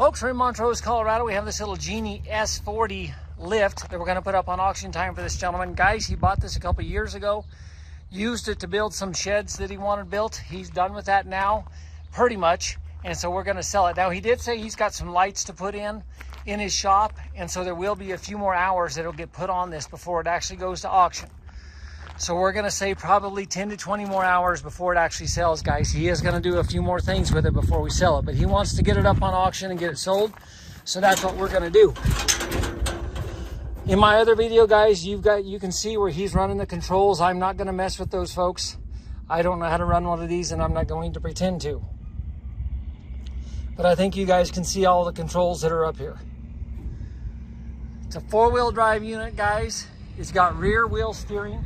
Folks, we're in Montrose, Colorado. We have this little GENIE S40 lift that we're going to put up on auction time for this gentleman. Guys, he bought this a couple years ago, used it to build some sheds that he wanted built. He's done with that now, pretty much, and so we're going to sell it. Now, he did say he's got some lights to put in his shop, and so there will be a few more hours that will get put on this before it actually goes to auction. So we're going to say probably 10 to 20 more hours before it actually sells, guys. He is going to do a few more things with it before we sell it, but he wants to get it up on auction and get it sold. So that's what we're going to do. In my other video, guys, you can see where he's running the controls. I'm not going to mess with those, folks. I don't know how to run one of these, and I'm not going to pretend to. But I think you guys can see all the controls that are up here. It's a 4-wheel drive unit, guys. It's got rear wheel steering.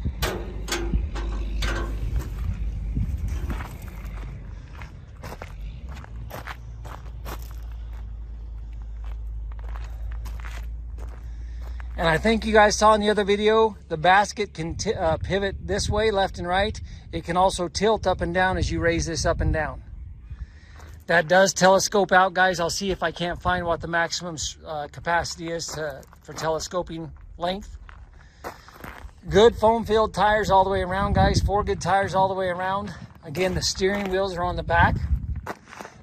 And I think you guys saw in the other video, the basket can pivot this way, left and right. It can also tilt up and down as you raise this up and down. That does telescope out, guys. I'll see if I can't find what the maximum capacity is for telescoping length. Good foam-filled tires all the way around, guys. 4 good tires all the way around. Again, the steering wheels are on the back.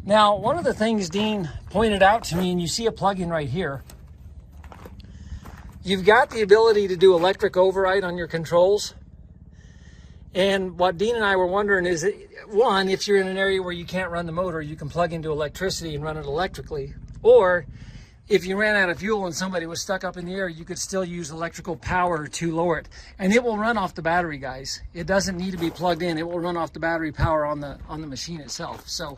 Now, one of the things Dean pointed out to me, and you see a plug-in right here, you've got the ability to do electric override on your controls. And what Dean and I were wondering is, one, if you're in an area where you can't run the motor, you can plug into electricity and run it electrically. Or if you ran out of fuel and somebody was stuck up in the air, you could still use electrical power to lower it. And it will run off the battery, guys. It doesn't need to be plugged in. It will run off the battery power on the machine itself. So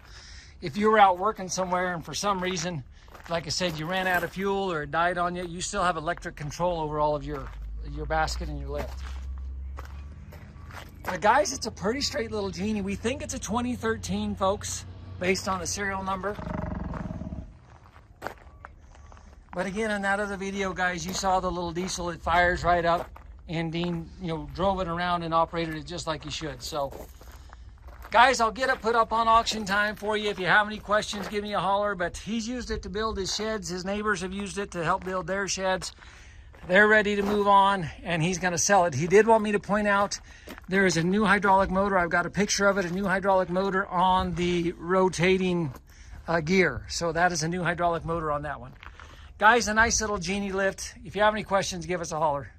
if you were out working somewhere and for some reason, like I said, you ran out of fuel or it died on you, you still have electric control over all of your basket and your lift. But guys, it's a pretty straight little GENIE. We think it's a 2013, folks, based on the serial number. But again, in that other video, guys, you saw the little diesel. It fires right up, and Dean, drove it around and operated it just like he should. So, guys, I'll get it put up on auction time for you. If you have any questions, give me a holler. But he's used it to build his sheds. His neighbors have used it to help build their sheds. They're ready to move on, and he's going to sell it. He did want me to point out there is a new hydraulic motor. I've got a picture of it, a new hydraulic motor on the rotating gear. So that is a new hydraulic motor on that one. Guys, a nice little GENIE lift. If you have any questions, give us a holler.